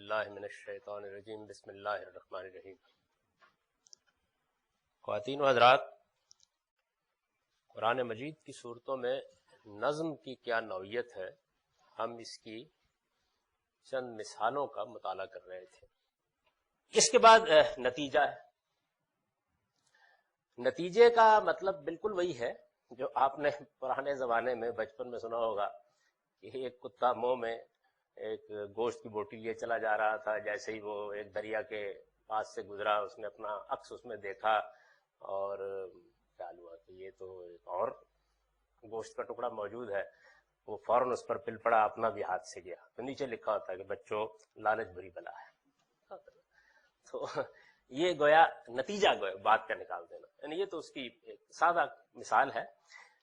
باللہ من الشیطان الرجیم بسم اللہ الرحمن الرحیم۔ خواتین و حضرات، قرآن مجید کی صورتوں میں نظم کی کیا نوعیت ہے، ہم اس کی چند مثالوں کا مطالعہ کر رہے تھے۔ اس کے بعد نتیجہ ہے۔ نتیجے کا مطلب بالکل وہی ہے جو آپ نے پرانے زمانے میں بچپن میں سنا ہوگا کہ ایک کتا منہ میں ایک گوشت کی بوٹی لیے چلا جا رہا تھا، جیسے ہی وہ ایک دریا کے پاس سے گزرا اس نے اپنا عکس اس میں دیکھا اور خیال ہوا کہ یہ تو ایک اور گوشت کا ٹکڑا موجود ہے، وہ فوراً اس پر پل پڑا، اپنا بھی ہاتھ سے گیا۔ تو نیچے لکھا ہوتا ہے کہ بچوں لالچ بری بلا ہے۔ تو یہ گویا نتیجہ گویا بات کا نکال دینا، یعنی یہ تو اس کی ایک سادہ مثال ہے،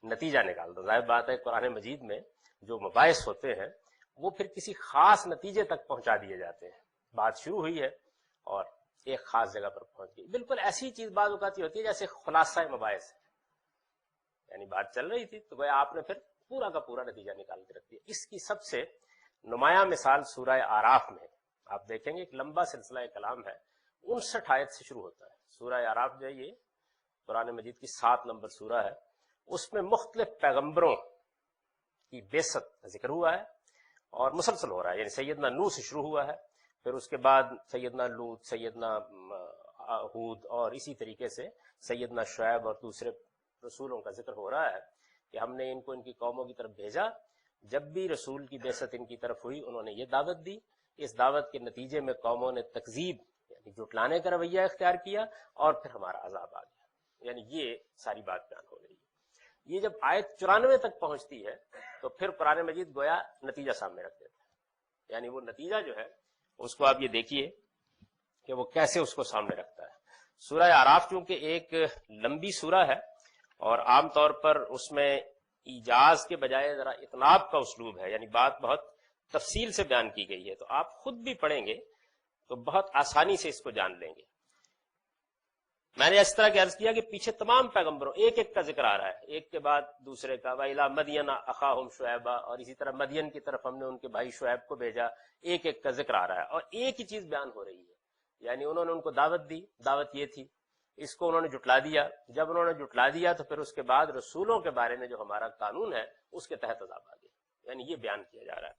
نتیجہ نکال دو۔ ظاہر بات ہے قرآن مجید میں جو مباحث ہوتے ہیں وہ پھر کسی خاص نتیجے تک پہنچا دیے جاتے ہیں۔ بات شروع ہوئی ہے اور ایک خاص جگہ پر پہنچ گئی۔ بالکل ایسی چیز بعض اوقات ہوتی ہے جیسے خلاصہ مباحث ہے، یعنی بات چل رہی تھی تو گویا آپ نے پھر پورا کا پورا نتیجہ نکال کے رکھ دیا۔ اس کی سب سے نمایاں مثال سورہ اعراف میں آپ دیکھیں گے، ایک لمبا سلسلہ کلام ہے، 59 آیت سے شروع ہوتا ہے۔ سورہ اعراف جو ہے یہ قرآن مجید کی 7 نمبر سورہ ہے۔ اس میں مختلف پیغمبروں کی بعثت کا ذکر ہوا ہے اور مسلسل ہو رہا ہے، یعنی سیدنا نوح سے شروع ہوا ہے، پھر اس کے بعد سیدنا لوط، سیدنا ہود، اور اسی طریقے سے سیدنا شعیب اور دوسرے رسولوں کا ذکر ہو رہا ہے کہ ہم نے ان کو ان کی قوموں کی طرف بھیجا۔ جب بھی رسول کی بعثت ان کی طرف ہوئی انہوں نے یہ دعوت دی، اس دعوت کے نتیجے میں قوموں نے تکذیب یعنی جھٹلانے کا رویہ اختیار کیا اور پھر ہمارا عذاب آ گیا۔ یعنی یہ ساری بات بیان ہو رہی ہے۔ یہ جب آیت 94 تک پہنچتی ہے تو پھر قرآن مجید گویا نتیجہ سامنے رکھ دیتا ہے، یعنی وہ نتیجہ جو ہے اس کو آپ یہ دیکھیے کہ وہ کیسے اس کو سامنے رکھتا ہے۔ سورہ اعراف چونکہ ایک لمبی سورہ ہے اور عام طور پر اس میں ایجاز کے بجائے ذرا اطناب کا اسلوب ہے، یعنی بات بہت تفصیل سے بیان کی گئی ہے، تو آپ خود بھی پڑھیں گے تو بہت آسانی سے اس کو جان لیں گے۔ میں نے اس طرح کی عرض کیا کہ پیچھے تمام پیغمبروں ایک ایک کا ذکر آ رہا ہے، ایک کے بعد دوسرے کا۔ وَإِلَىٰ مَدْيَنَ أَخَاهُمْ شُعَيْبًا، اور اسی طرح مدین کی طرف ہم نے ان کے بھائی شعیب کو بھیجا، ایک ایک کا ذکر آ رہا ہے اور ایک ہی چیز بیان ہو رہی ہے، یعنی انہوں نے ان کو دعوت دی، دعوت یہ تھی، اس کو انہوں نے جھٹلا دیا۔ جب انہوں نے جھٹلا دیا تو پھر اس کے بعد رسولوں کے بارے میں جو ہمارا قانون ہے اس کے تحت عذاب آ گیا، یعنی یہ بیان کیا جا رہا ہے۔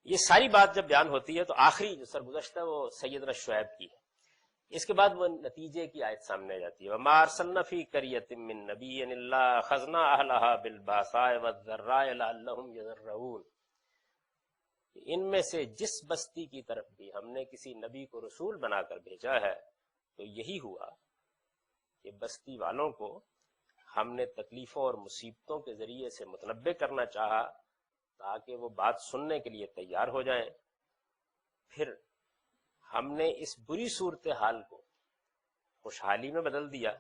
یہ ساری بات جب بیان ہوتی ہے تو آخری جو سرگزشت ہے وہ سیدنا شعیب کی ہے۔ اس کے بعد وہ نتیجے کی آیت سامنے آ جاتی ہے، وَمَا أَرْسَلْنَا فِي قَرْيَةٍ مِّن نَّبِيٍّ إِلَّا أَخَذْنَا أَهْلَهَا بِالْبَأْسَاءِ وَالضَّرَّاءِ لَعَلَّهُمْ يَضَرَّعُونَ۔ ان میں سے جس بستی کی طرف بھی ہم نے کسی نبی کو رسول بنا کر بھیجا ہے تو یہی ہوا کہ بستی والوں کو ہم نے تکلیفوں اور مصیبتوں کے ذریعے سے متنبع کرنا چاہا تاکہ وہ بات سننے کے لیے تیار ہو جائیں، پھر ہم نے اس بری صورتحال کو خوشحالی میں بدل دیا،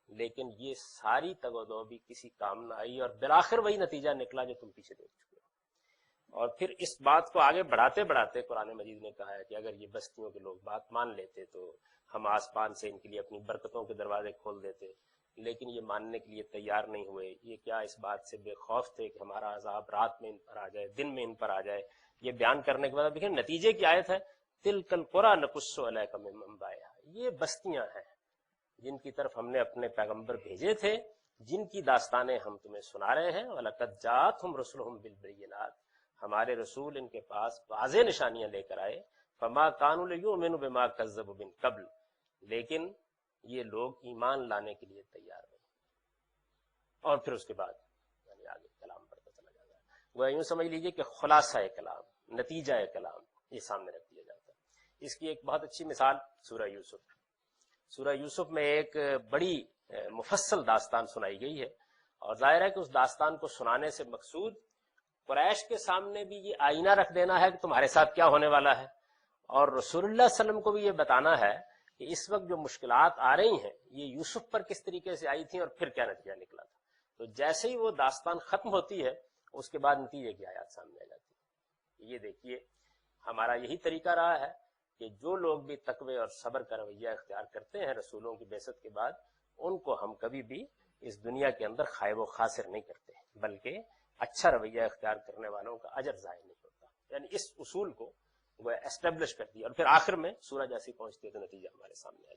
لیکن یہ ساری تگ و دو بھی کسی کام نہ آئی اور بالآخر وہی نتیجہ نکلا جو تم پیچھے دیکھ چکے ہو۔ اور پھر اس بات کو آگے بڑھاتے بڑھاتے قرآن مجید نے کہا ہے کہ اگر یہ بستیوں کے لوگ بات مان لیتے تو ہم آسمان سے ان کے لیے اپنی برکتوں کے دروازے کھول دیتے، لیکن یہ ماننے کے لیے تیار نہیں ہوئے۔ یہ کیا اس بات سے بے خوف تھے کہ ہمارا عذاب رات میں ان پر آ جائے، دن میں ان پر آ جائے۔ یہ بیان کرنے کے بعد دیکھیں نتیجے کی آیت ہے، تِلْكَ الْقُرَىٰ نَقُصُّ عَلَيْكَ مِنْ أَنبَائِهَا۔ یہ بستیاں ہیں جن کی طرف ہم نے اپنے پیغمبر بھیجے تھے، جن کی داستانیں ہم تمہیں سنا رہے ہیں۔ وَلَقَدْ جَاءَتْهُمْ رُسُلُهُم بِالْبَيِّنَاتِ، ہمارے رسول ان کے پاس واضح نشانیاں لے کر آئے۔ فَمَا كَانُوا لِيُؤْمِنُوا بِمَا كَذَّبُوا مِن قَبْلُ، لیکن یہ لوگ ایمان لانے کے لیے تیار نہیں۔ اور پھر اس کے بعد یعنی آگے کلام بڑھتا چلا جاتا ہے۔ وہ یوں سمجھ لیجئے کہ خلاصہ کلام، نتیجہ کلام یہ سامنے رکھ دیا جاتا ہے۔ اس کی ایک بہت اچھی مثال سورہ یوسف۔ سورہ یوسف میں ایک بڑی مفصل داستان سنائی گئی ہے، اور ظاہر ہے کہ اس داستان کو سنانے سے مقصود قریش کے سامنے بھی یہ آئینہ رکھ دینا ہے کہ تمہارے ساتھ کیا ہونے والا ہے، اور رسول اللہ صلی اللہ علیہ وسلم کو بھی یہ بتانا ہے کہ اس وقت جو مشکلات آ رہی ہیں یہ یوسف پر کس طریقے سے آئی تھیں اور پھر کیا نتیجہ نکلا تھا۔ تو جیسے ہی وہ داستان ختم ہوتی ہے اس کے بعد نتیجے کی آیات سامنے آ جاتی ہے۔ یہ دیکھیے ہمارا یہی طریقہ رہا ہے کہ جو لوگ بھی تقوی اور صبر کا رویہ اختیار کرتے ہیں رسولوں کی بعثت کے بعد، ان کو ہم کبھی بھی اس دنیا کے اندر خائب و خاسر نہیں کرتے، بلکہ اچھا رویہ اختیار کرنے والوں کا اجر ضائع نہیں ہوتا۔ یعنی اس اصول کو وہ ایسٹیبلش کر دیا، اور پھر آخر میں سورج ایسی پہنچتی ہے تو نتیجہ ہمارے سامنے آ